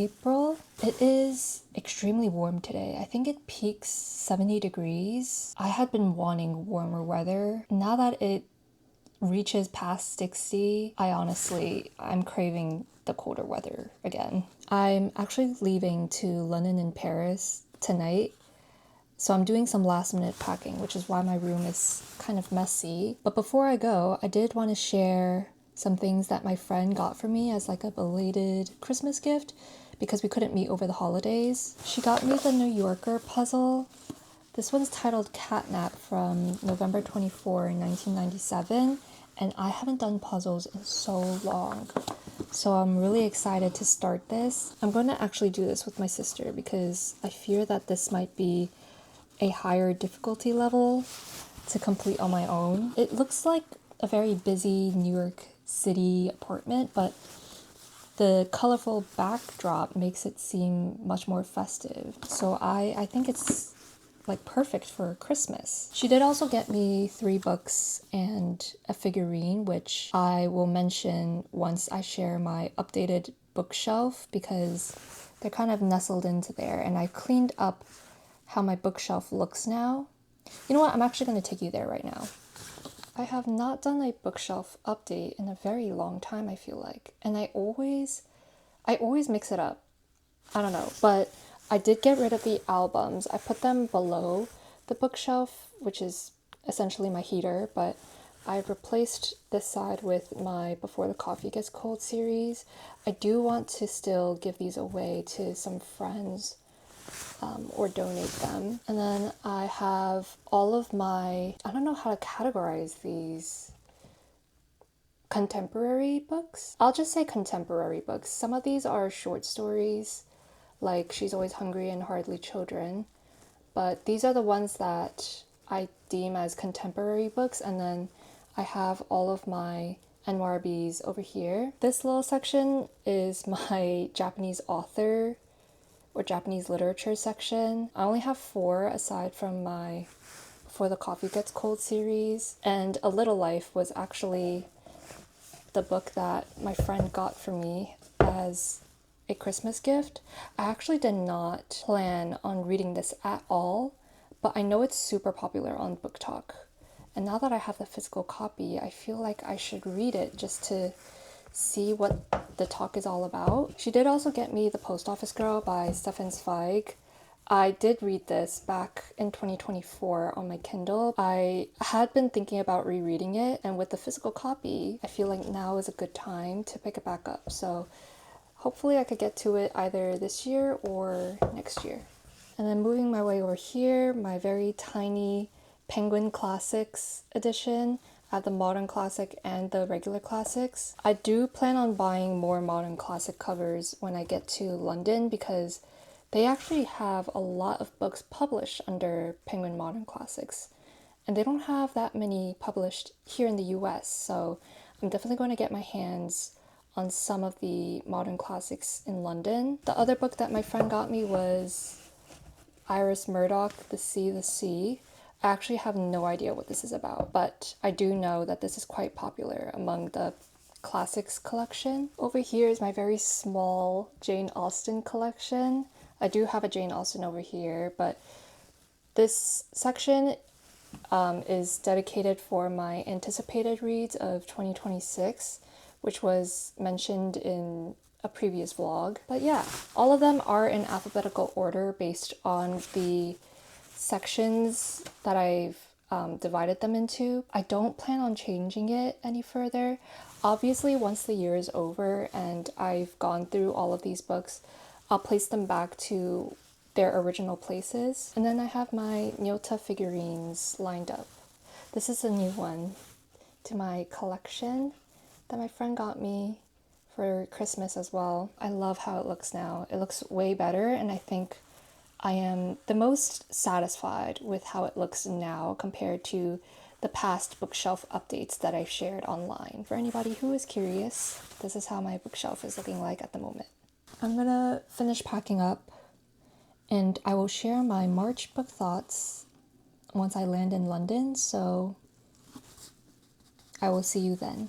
April. It is extremely warm today. I think it peaks 70 degrees. I had been wanting warmer weather. Now that it reaches past 60, I'm craving the colder weather again. I'm actually leaving to London and Paris tonight. So I'm doing some last minute packing, which is why my room is kind of messy. But before I go, I did want to share some things that my friend got for me as like a belated Christmas gift because we couldn't meet over the holidays. She got me the New Yorker puzzle. This one's titled Catnap from November 24, 1997. And I haven't done puzzles in so long. So I'm really excited to start this. I'm going to actually do this with my sister because I fear that this might be a higher difficulty level to complete on my own. It looks like a very busy New York City apartment, but the colorful backdrop makes it seem much more festive. So I think it's like perfect for Christmas. She did also get me 3 books and a figurine, which I will mention once I share my updated bookshelf because they're kind of nestled into there, and I cleaned up how my bookshelf looks now. You know what? I'm actually going to take you there right now. I have not done a bookshelf update in a very long time, I feel like. And I always mix it up. I don't know, but I did get rid of the albums. I put them below the bookshelf, which is essentially my heater, but I replaced this side with my Before the Coffee Gets Cold series. I do want to still give these away to some friends or donate them. And then I have all of my, I don't know how to categorize these, contemporary books. I'll just say contemporary books. Some of these are short stories, like She's Always Hungry and Hardly Children, but these are the ones that I deem as contemporary books. And then I have all of my NYRBs over here. This little section is my Japanese author or Japanese literature section. I only have 4 aside from my Before the Coffee Gets Cold series, and A Little Life was actually the book that my friend got for me as a Christmas gift. I actually did not plan on reading this at all, but I know it's super popular on Book Talk. And now that I have the physical copy, I feel like I should read it just to see what the talk is all about. She did also get me The Post Office Girl by Stefan Zweig. I did read this back in 2024 on my Kindle. I had been thinking about rereading it, and with the physical copy, I feel like now is a good time to pick it back up. So hopefully I could get to it either this year or next year. And then moving my way over here, my very tiny Penguin Classics edition. I have the Modern Classic and the regular classics. I do plan on buying more Modern Classic covers when I get to London because they actually have a lot of books published under Penguin Modern Classics. And they don't have that many published here in the US, so I'm definitely going to get my hands on some of the Modern Classics in London. The other book that my friend got me was Iris Murdoch, The Sea, the Sea. I actually have no idea what this is about, but I do know that this is quite popular among the classics collection. Over here is my very small Jane Austen collection. I do have a Jane Austen over here, but this section is dedicated for my anticipated reads of 2026, which was mentioned in a previous vlog. But yeah, all of them are in alphabetical order based on the sections that I've divided them into. I don't plan on changing it any further. Obviously, once the year is over and I've gone through all of these books, I'll place them back to their original places. And then I have my Nyota figurines lined up. This is a new one to my collection that my friend got me for Christmas as well. I love how it looks now. It looks way better, and I think I am the most satisfied with how it looks now compared to the past bookshelf updates that I've shared online. For anybody who is curious, this is how my bookshelf is looking like at the moment. I'm gonna finish packing up and I will share my March book thoughts once I land in London, so I will see you then.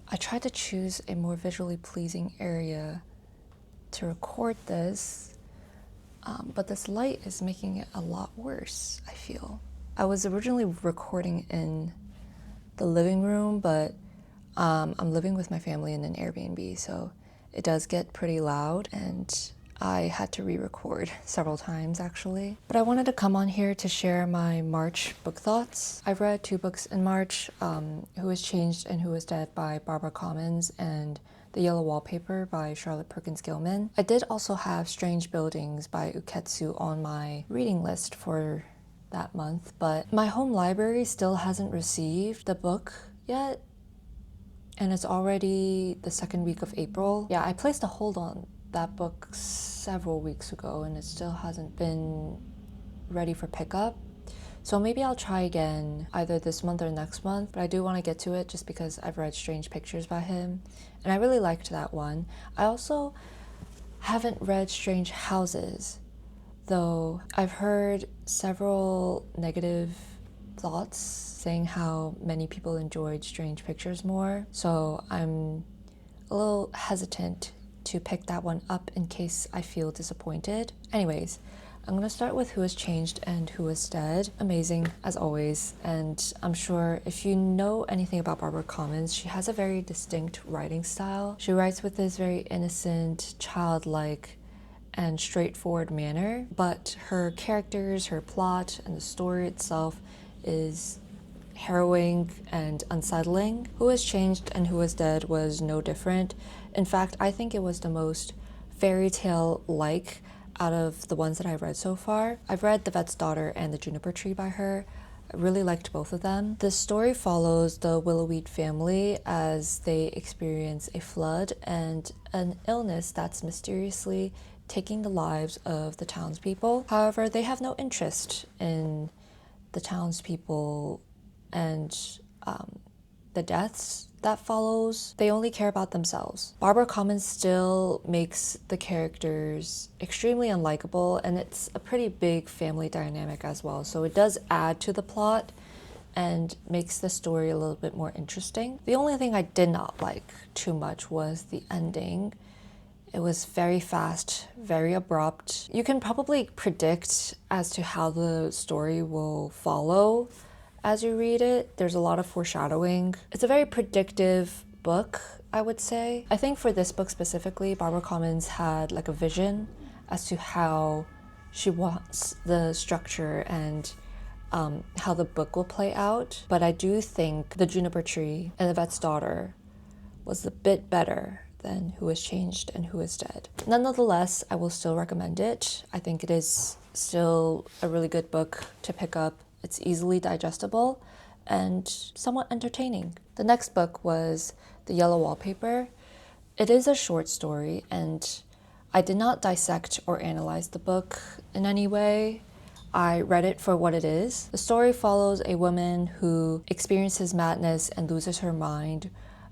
I tried to choose a more visually pleasing area to record this, but this light is making it a lot worse, I feel. I was originally recording in the living room, but I'm living with my family in an Airbnb, so it does get pretty loud, and I had to re-record several times actually. But I wanted to come on here to share my March book thoughts. I've read 2 books in March, Who Has Changed and Who Is Dead by Barbara Commons and The Yellow Wallpaper by Charlotte Perkins Gilman. I did also have Strange Buildings by Uketsu on my reading list for that month, but my home library still hasn't received the book yet, and it's already the second week of April. Yeah, I placed a hold on that book several weeks ago and it still hasn't been ready for pickup. So maybe I'll try again either this month or next month, but I do want to get to it just because I've read Strange Pictures by him and I really liked that one. I also haven't read Strange Houses, though I've heard several negative thoughts saying how many people enjoyed Strange Pictures more, so I'm a little hesitant to pick that one up in case I feel disappointed. Anyways, I'm gonna start with Who Has Changed and Who Is Dead. Amazing as always, and I'm sure if you know anything about Barbara Commons, she has a very distinct writing style. She writes with this very innocent, childlike, and straightforward manner, but her characters, her plot, and the story itself is harrowing and unsettling. Who Has Changed and Who Is Dead was no different. In fact, I think it was the most fairy tale-like out of the ones that I've read so far. I've read The Vet's Daughter and The Juniper Tree by her. I really liked both of them. The story follows the Willowweed family as they experience a flood and an illness that's mysteriously taking the lives of the townspeople. However, they have no interest in the townspeople and the deaths that follows. They only care about themselves. Barbara Commons still makes the characters extremely unlikable, and it's a pretty big family dynamic as well, so it does add to the plot and makes the story a little bit more interesting. The only thing I did not like too much was the ending. It was very fast, very abrupt. You can probably predict as to how the story will follow as you read it. There's a lot of foreshadowing. It's a very predictive book, I would say. I think for this book specifically, Barbara Commons had like a vision as to how she wants the structure and how the book will play out. But I do think The Juniper Tree and The Vet's Daughter was a bit better than Who Has Changed and Who Is Dead. Nonetheless, I will still recommend it. I think it is still a really good book to pick up. It's easily digestible and somewhat entertaining. The next book was The Yellow Wallpaper. It is a short story, and I did not dissect or analyze the book in any way. I read it for what it is. The story follows a woman who experiences madness and loses her mind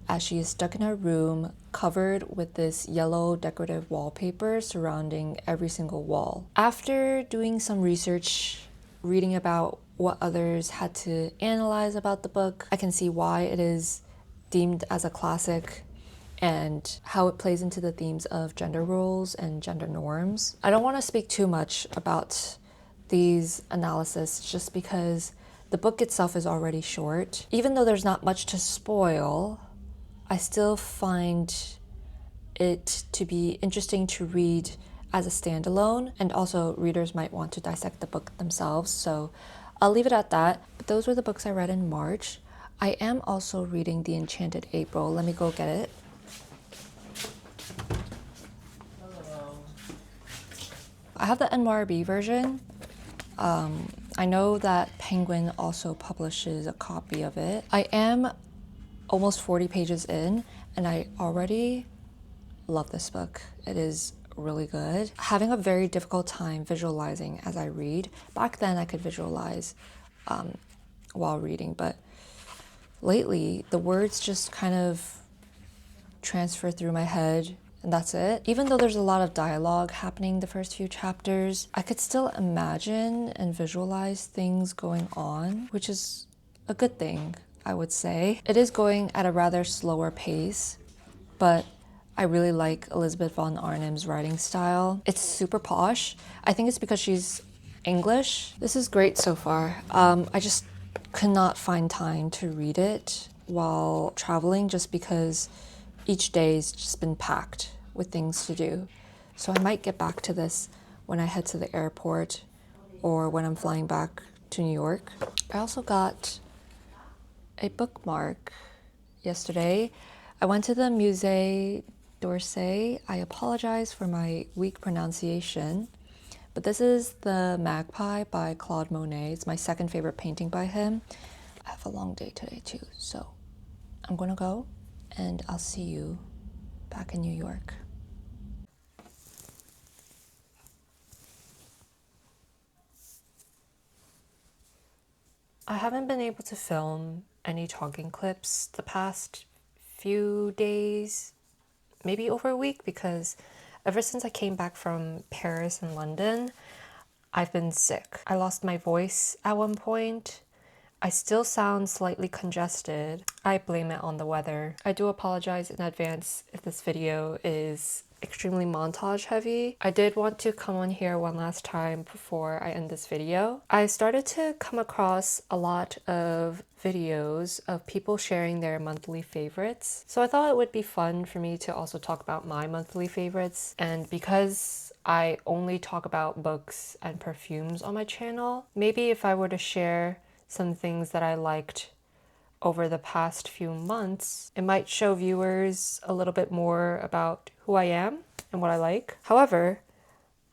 as she is stuck in her room covered with this yellow decorative wallpaper surrounding every single wall. After doing some research, reading about what others had to analyze about the book, I can see why it is deemed as a classic and how it plays into the themes of gender roles and gender norms. I don't want to speak too much about these analyses just because the book itself is already short. Even though there's not much to spoil, I still find it to be interesting to read as a standalone, and also readers might want to dissect the book themselves, so I'll leave it at that. But those were the books I read in March. I am also reading The Enchanted April. Let me go get it. Hello. I have the NYRB version. I know that Penguin also publishes a copy of it. I am almost 40 pages in, and I already love this book. It is really good. Having a very difficult time visualizing as I read. Back then I could visualize while reading, but lately the words just kind of transfer through my head and that's it. Even though there's a lot of dialogue happening the first few chapters, I could still imagine and visualize things going on, which is a good thing. I would say. It is going at a rather slower pace, but I really like Elizabeth von Arnim's writing style. It's super posh. I think it's because she's English. This is great so far. I just could not find time to read it while traveling just because each day's just been packed with things to do. So I might get back to this when I head to the airport or when I'm flying back to New York. I also got a bookmark yesterday. I went to the Musée d'Orsay. I apologize for my weak pronunciation, but this is the Magpie by Claude Monet. It's my second favorite painting by him. I have a long day today too, so I'm gonna go and I'll see you back in New York. I haven't been able to film any talking clips the past few days, maybe over a week, because ever since I came back from Paris and London, I've been sick. I lost my voice at one point. I still sound slightly congested. I blame it on the weather. I do apologize in advance if this video is extremely montage heavy. I did want to come on here one last time before I end this video. I started to come across a lot of videos of people sharing their monthly favorites. So I thought it would be fun for me to also talk about my monthly favorites. And because I only talk about books and perfumes on my channel, maybe if I were to share some things that I liked over the past few months, it might show viewers a little bit more about who I am and what I like. However,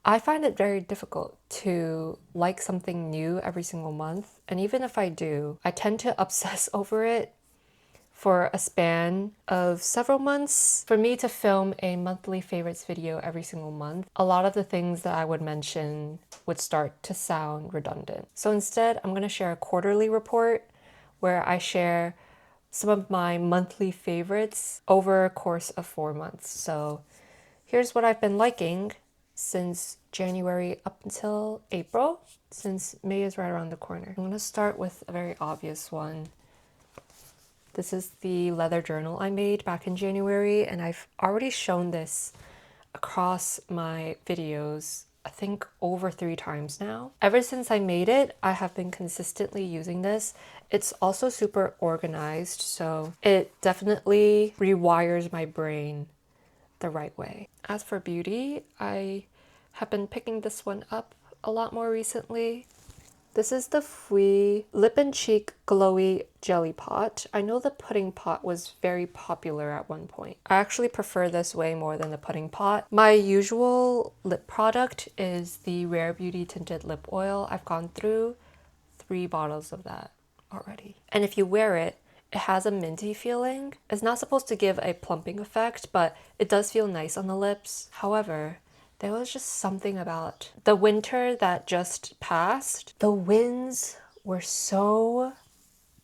I find it very difficult to like something new every single month. And even if I do, I tend to obsess over it for a span of several months. For me to film a monthly favorites video every single month, a lot of the things that I would mention would start to sound redundant. So instead, I'm going to share a quarterly report where I share some of my monthly favorites over a course of 4 months. So here's what I've been liking since January up until April, since May is right around the corner. I'm going to start with a very obvious one. This is the leather journal I made back in January, and I've already shown this across my videos, I think over 3 times now. Ever since I made it, I have been consistently using this. It's also super organized, so it definitely rewires my brain the right way. As for beauty, I have been picking this one up a lot more recently. This is the Fui Lip and Cheek Glowy Jelly Pot. I know the pudding pot was very popular at one point. I actually prefer this way more than the pudding pot. My usual lip product is the Rare Beauty Tinted Lip Oil. I've gone through 3 bottles of that already. And if you wear it, it has a minty feeling. It's not supposed to give a plumping effect, but it does feel nice on the lips. However, there was just something about the winter that just passed. The winds were so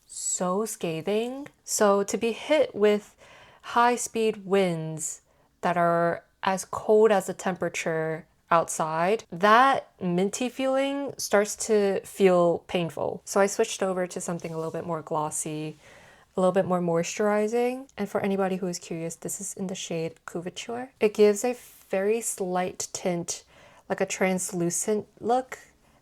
scathing. So to be hit with high-speed winds that are as cold as the temperature outside, that minty feeling starts to feel painful. So I switched over to something a little bit more glossy, a little bit more moisturizing. And for anybody who is curious, this is in the shade Couverture. It gives a very slight tint, like a translucent look,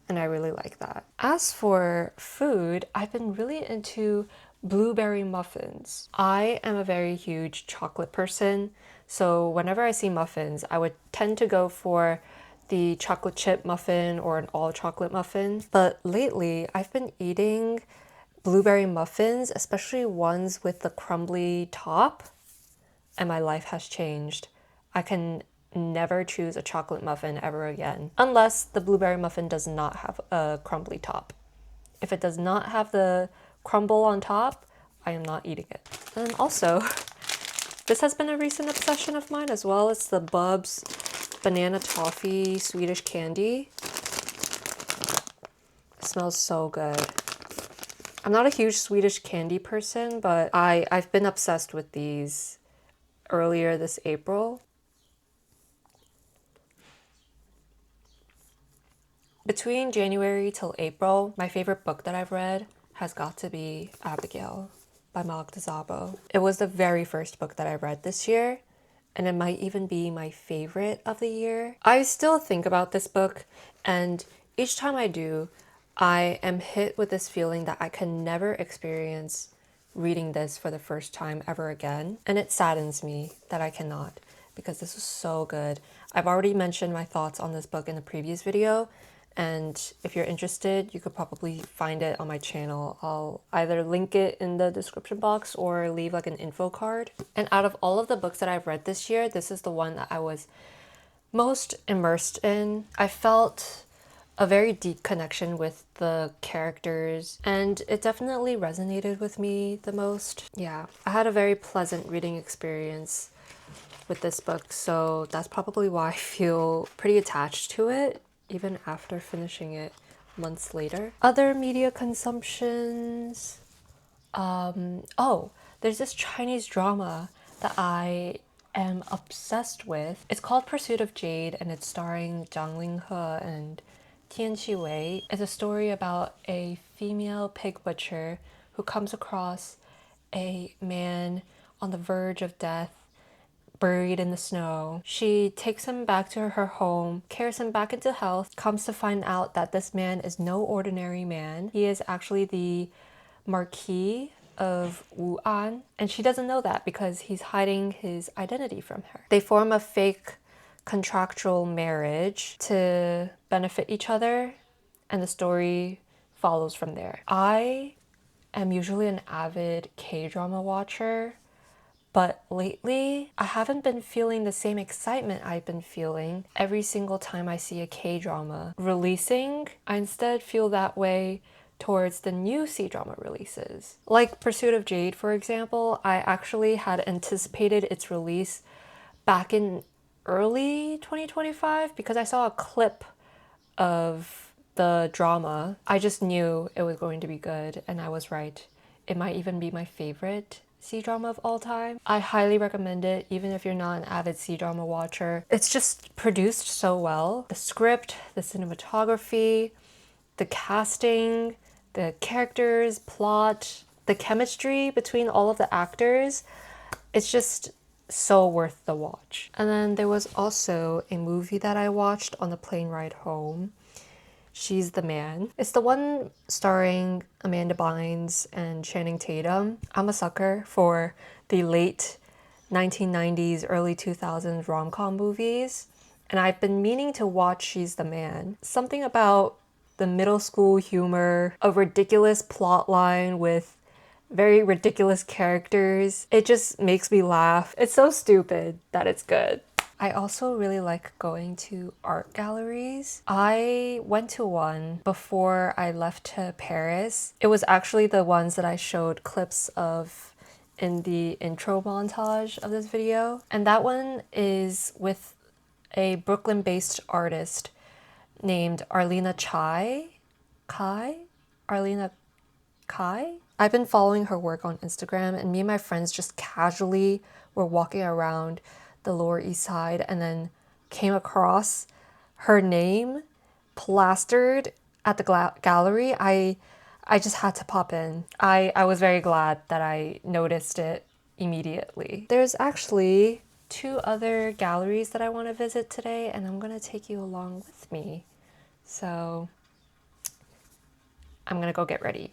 and I really like that. As for food, I've been really into blueberry muffins. I am a very huge chocolate person, so whenever I see muffins, I would tend to go for the chocolate chip muffin or an all chocolate muffin. But lately, I've been eating blueberry muffins, especially ones with the crumbly top, and my life has changed. I can never choose a chocolate muffin ever again, unless the blueberry muffin does not have a crumbly top. If it does not have the crumble on top, I am not eating it. And also, this has been a recent obsession of mine as well. It's the Bubs Banana Toffee Swedish Candy. It smells so good. I'm not a huge Swedish candy person, but I've been obsessed with these earlier this April. Between January till April, my favorite book that I've read has got to be Abigail. by Malak Szabo. It was the very first book that I read this year, and it might even be my favorite of the year. I still think about this book, and each time I do, I am hit with this feeling that I can never experience reading this for the first time ever again. And it saddens me that I cannot, because this was so good. I've already mentioned my thoughts on this book in the previous video, and if you're interested, you could probably find it on my channel. I'll either link it in the description box or leave like an info card. And out of all of the books that I've read this year, this is the one that I was most immersed in. I felt a very deep connection with the characters, and it definitely resonated with me the most. Yeah, I had a very pleasant reading experience with this book, so that's probably why I feel pretty attached to it, even after finishing it months later. Other media consumptions. Oh, there's this Chinese drama that I am obsessed with. It's called Pursuit of Jade, and it's starring Zhang Linghe and Tian Qi. It's a story about a female pig butcher who comes across a man on the verge of death, buried in the snow. She takes him back to her home, cares him back into health, comes to find out that this man is no ordinary man. He is actually the Marquis of Wu'an, and she doesn't know that because he's hiding his identity from her. They form a fake contractual marriage to benefit each other, and the story follows from there. I am usually an avid K-drama watcher, but lately, I haven't been feeling the same excitement I've been feeling every single time I see a K-drama releasing. I instead feel that way towards the new C-drama releases. Like Pursuit of Jade, for example, I actually had anticipated its release back in early 2025 because I saw a clip of the drama. I just knew it was going to be good, and I was right. It might even be my favorite C-drama of all time. I highly recommend it, even if you're not an avid C-drama watcher. It's just produced so well. The script, the cinematography, the casting, the characters, plot, the chemistry between all of the actors, it's just so worth the watch. And then there was also a movie that I watched on the plane ride home. She's the Man. It's the one starring Amanda Bynes and Channing Tatum. I'm a sucker for the late 1990s, early 2000s rom-com movies, and I've been meaning to watch She's the Man. Something about the middle school humor, a ridiculous plot line with very ridiculous characters. It just makes me laugh. It's so stupid that it's good. I also really like going to art galleries. I went to one before I left to Paris. It was actually the ones that I showed clips of in the intro montage of this video. And that one is with a Brooklyn-based artist named Arlena Arlena Kai? I've been following her work on Instagram, and me and my friends just casually were walking around the Lower East Side and then came across her name plastered at the gallery. I just had to pop in. I was very glad that I noticed it immediately. There's actually 2 other galleries that I want to visit today, and I'm gonna take you along with me. So I'm gonna go get ready.